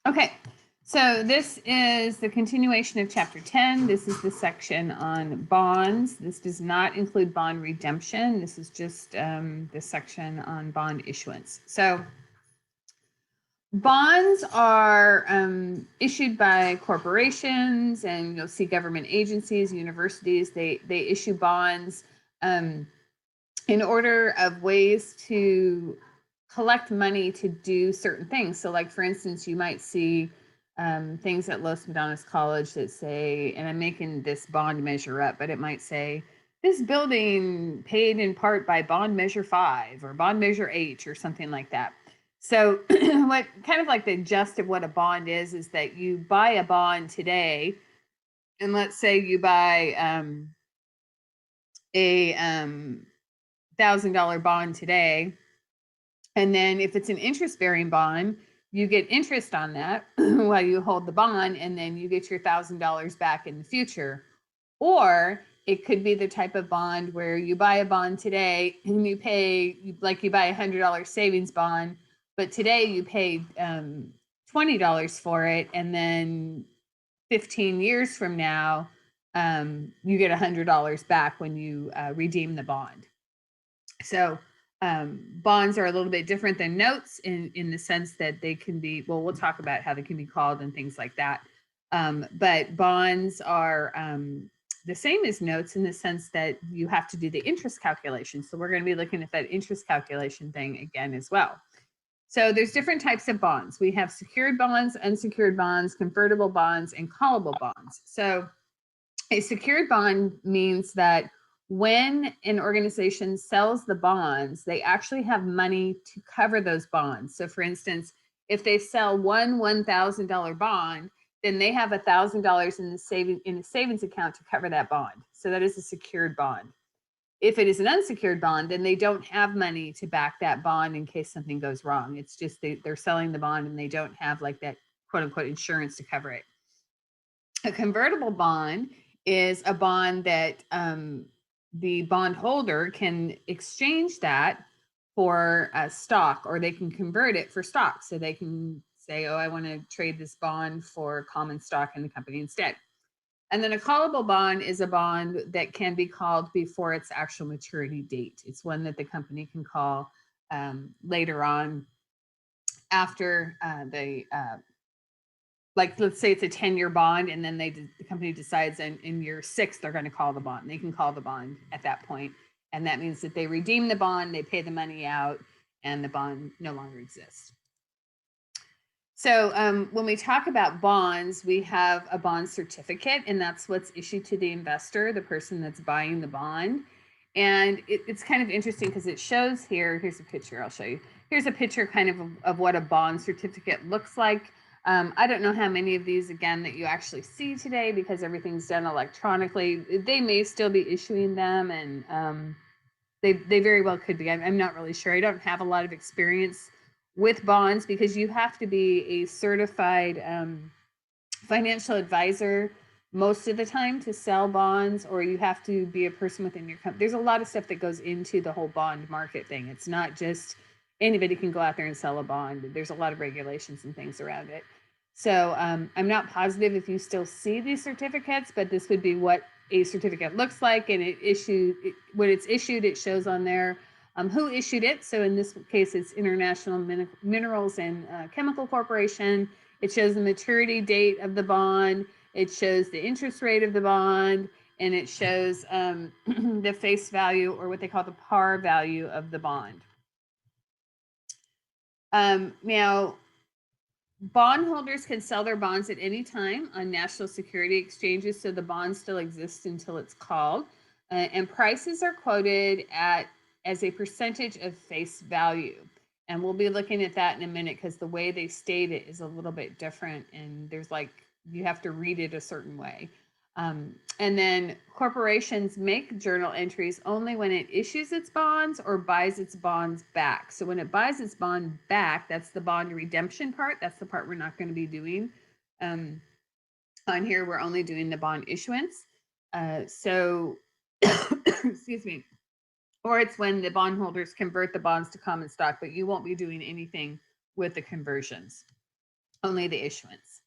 Okay, so this is the continuation of chapter 10. This is the section on bonds. This does not include bond redemption. This is just the section on bond issuance. So bonds are issued by corporations, and you'll see government agencies, universities. They issue bonds in order of ways to collect money to do certain things. So, like for instance, you might see things at Los Medanos College that say, and I'm making this bond measure up, but it might say, this building paid in part by bond measure 5 or bond measure H or something like that. So, what kind of like the gist of what a bond is that you buy a bond today, and let's say you buy a $1,000 bond today, and then if it's an interest bearing bond, you get interest on that while you hold the bond, and then you get your $1,000 back in the future. Or it could be the type of bond where you buy a bond today and you pay, like you buy a $100 savings bond, but today you paid $20 for it, and then 15 years from now, you get $100 back when you redeem the bond. So bonds are a little bit different than notes in the sense that they can be, well, we'll talk about how they can be called and things like that. But bonds are the same as notes in the sense that you have to do the interest calculation. So we're going to be looking at that interest calculation thing again as well. So there's different types of bonds. We have secured bonds, unsecured bonds, convertible bonds, and callable bonds. So a secured bond means that when an organization sells the bonds, they actually have money to cover those bonds. So for instance, if they sell one $1,000 bond, then they have $1,000 in the savings account to cover that bond. So that is a secured bond. If it is an unsecured bond, then they don't have money to back that bond in case something goes wrong. It's just they're selling the bond and they don't have like that quote unquote insurance to cover it. A convertible bond is a bond that the bondholder can exchange that for a stock, or they can convert it for stock. So they can say, oh, I want to trade this bond for common stock in the company instead. And then a callable bond is a bond that can be called before its actual maturity date. It's one that the company can call later on after like let's say it's a 10-year bond, and then the company decides in year 6 they're going to call the bond. They can call the bond at that point, and that means that they redeem the bond, they pay the money out, and the bond no longer exists. So when we talk about bonds, we have a bond certificate, and that's what's issued to the investor, the person that's buying the bond. And it's kind of interesting because it shows here, here's a picture I'll show you. Here's a picture kind of what a bond certificate looks like. I don't know how many of these, again, that you actually see today because everything's done electronically. They may still be issuing them, and they very well could be. I'm not really sure. I don't have a lot of experience with bonds because you have to be a certified financial advisor most of the time to sell bonds, or you have to be a person within your company. There's a lot of stuff that goes into the whole bond market thing. It's not just anybody can go out there and sell a bond. There's a lot of regulations and things around it. So I'm not positive if you still see these certificates, but this would be what a certificate looks like. And when it's issued, it shows on there who issued it. So in this case, it's International Minerals and Chemical Corporation. It shows the maturity date of the bond. It shows the interest rate of the bond, and it shows the face value, or what they call the par value of the bond. Now, bondholders can sell their bonds at any time on national security exchanges, so the bond still exists until it's called. And prices are quoted as a percentage of face value. And we'll be looking at that in a minute because the way they state it is a little bit different, and there's like, you have to read it a certain way. And then corporations make journal entries only when it issues its bonds or buys its bonds back. So when it buys its bond back, that's the bond redemption part. That's the part we're not going to be doing. On here, we're only doing the bond issuance. So, excuse me. Or it's when the bondholders convert the bonds to common stock, but you won't be doing anything with the conversions. only the issuance.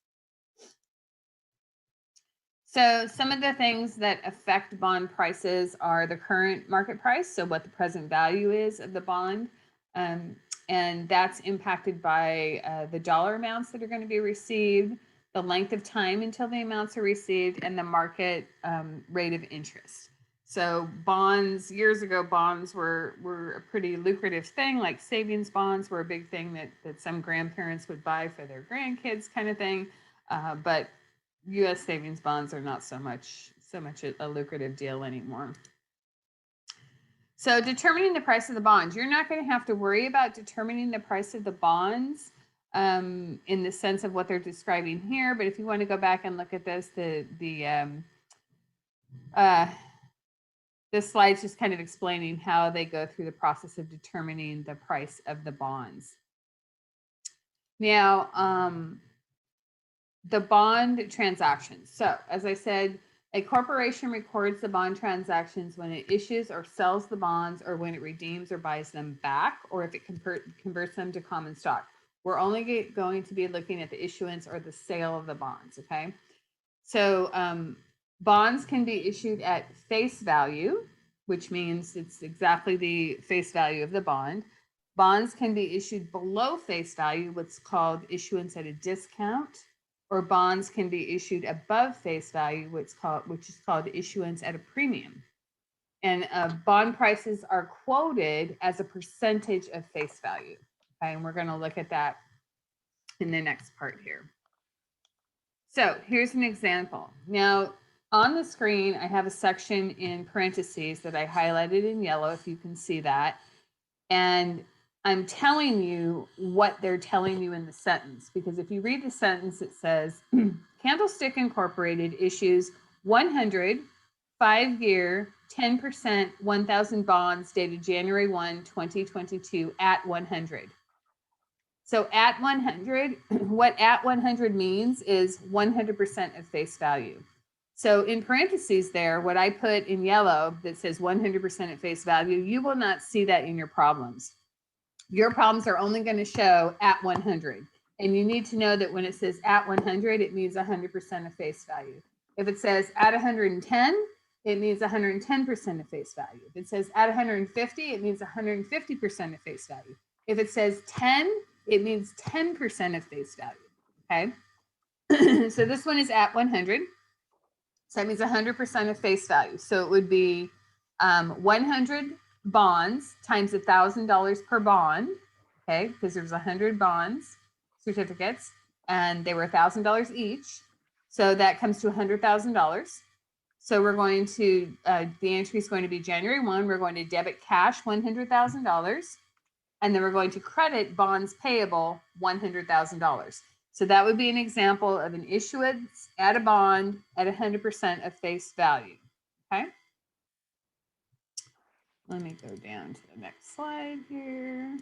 So some of the things that affect bond prices are the current market price, so what the present value is of the bond, and that's impacted by the dollar amounts that are going to be received, the length of time until the amounts are received, and the market rate of interest. So bonds, years ago, bonds were a pretty lucrative thing, like savings bonds were a big thing that some grandparents would buy for their grandkids kind of thing. But U.S. savings bonds are not so much a lucrative deal anymore. So determining the price of the bonds, you're not going to have to worry about determining the price of the bonds in the sense of what they're describing here. But if you want to go back and look at this, this slide's just kind of explaining how they go through the process of determining the price of the bonds. Now, the bond transactions. So as I said, a corporation records the bond transactions when it issues or sells the bonds, or when it redeems or buys them back, or if it converts them to common stock. We're only going to be looking at the issuance or the sale of the bonds, okay? So bonds can be issued at face value, which means it's exactly the face value of the bond. Bonds can be issued below face value, what's called issuance at a discount, or bonds can be issued above face value, which is called issuance at a premium. And bond prices are quoted as a percentage of face value. Okay, and we're going to look at that in the next part here. So here's an example. Now, on the screen, I have a section in parentheses that I highlighted in yellow, if you can see that. And I'm telling you what they're telling you in the sentence, because if you read the sentence, it says, Candlestick Incorporated issues 100 5-year 10% 1,000 bonds dated January 1, 2022 at 100. So at 100, what at 100 means is 100% of face value. So in parentheses there, what I put in yellow that says 100% at face value, you will not see that in your problems. Your problems are only going to show at 100. And you need to know that when it says at 100, it means 100% of face value. If it says at 110, it means 110% of face value. If it says at 150, it means 150% of face value. If it says 10, it means 10% of face value, okay? So this one is at 100. So that means 100% of face value. So it would be 100 bonds times $1,000 per bond, okay? Because there's 100 bonds, certificates, and they were $1,000 each. So that comes to $100,000. So we're going to, the entry is going to be January 1. We're going to debit cash $100,000. And then we're going to credit bonds payable $100,000. So that would be an example of an issuance at a bond at 100% of face value, okay? Let me go down to the next slide here.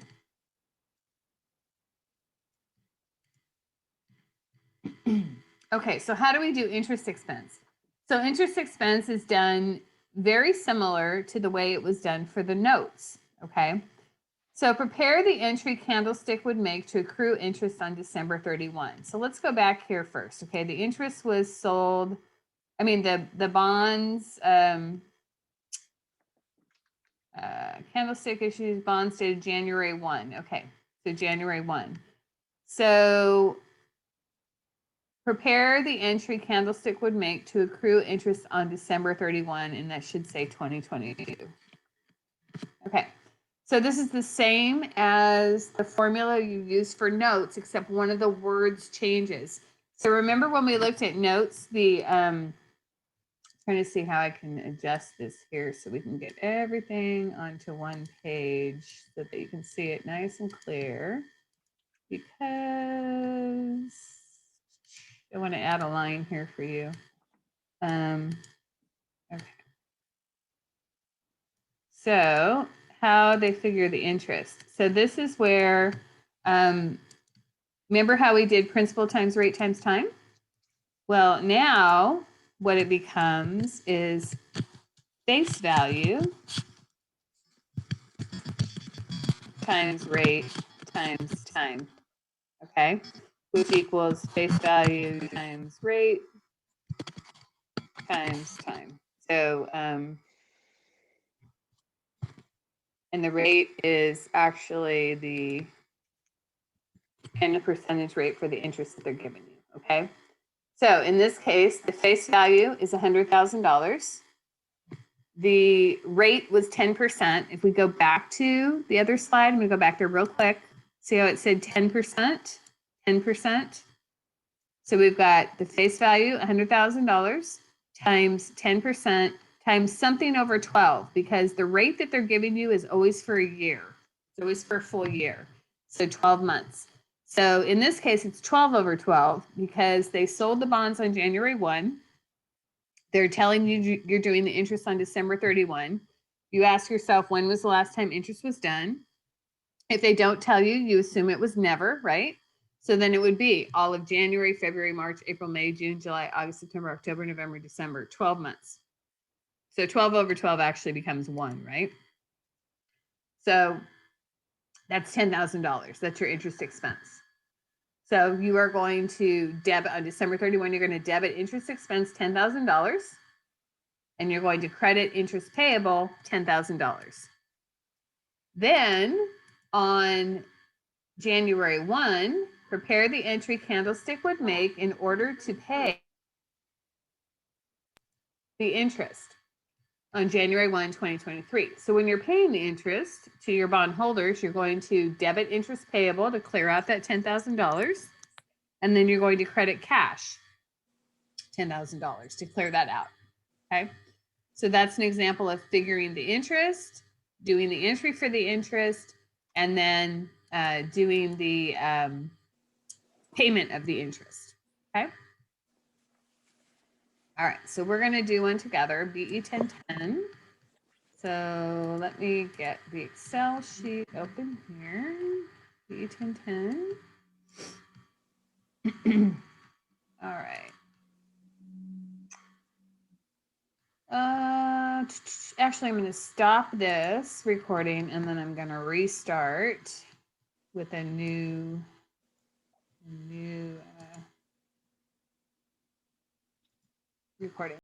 Okay, so how do we do interest expense? So interest expense is done very similar to the way it was done for the notes, okay? So prepare the entry Candlestick would make to accrue interest on December 31. So let's go back here first, okay? The interest was sold, I mean, the bonds, Candlestick issues bonds dated January 1. Okay, so January 1. So prepare the entry Candlestick would make to accrue interest on December 31, and that should say 2022. Okay, so this is the same as the formula you use for notes, except one of the words changes. So remember when we looked at notes, trying to see how I can adjust this here so we can get everything onto one page so that you can see it nice and clear, because I want to add a line here for you. Okay. So how they figure the interest. So this is where, remember how we did principal times rate times time? Well, now what it becomes is face value times rate times time, okay? which equals face value times rate times time. So, and the rate is actually the percentage rate for the interest that they're giving you, okay? So in this case, the face value is $100,000. The rate was 10%. If we go back to the other slide, I'm gonna go back there real quick. See how it said 10%? 10%. So we've got the face value, $100,000 times 10% times something over 12, because the rate that they're giving you is always for a year. It's always for a full year. So 12 months. So in this case, it's 12 over 12 because they sold the bonds on January 1. They're telling you you're doing the interest on December 31. You ask yourself, when was the last time interest was done? If they don't tell you, you assume it was never, right? So then it would be all of January, February, March, April, May, June, July, August, September, October, November, December, 12 months. So 12 over 12 actually becomes 1, right? So that's $10,000. That's your interest expense. So you are going to debit on December 31, you're going to debit interest expense $10,000, and you're going to credit interest payable $10,000. Then on January 1, prepare the entry Candlestick would make in order to pay the interest on January 1, 2023. So when you're paying the interest to your bondholders, you're going to debit interest payable to clear out that $10,000. And then you're going to credit cash $10,000 to clear that out. Okay. So that's an example of figuring the interest, doing the entry for the interest, and then doing the payment of the interest. Okay. All right. So we're going to do one together, BE 1010. So let me get the Excel sheet open here. BE 1010. All right. Actually, I'm going to stop this recording and then I'm going to restart with a new recording.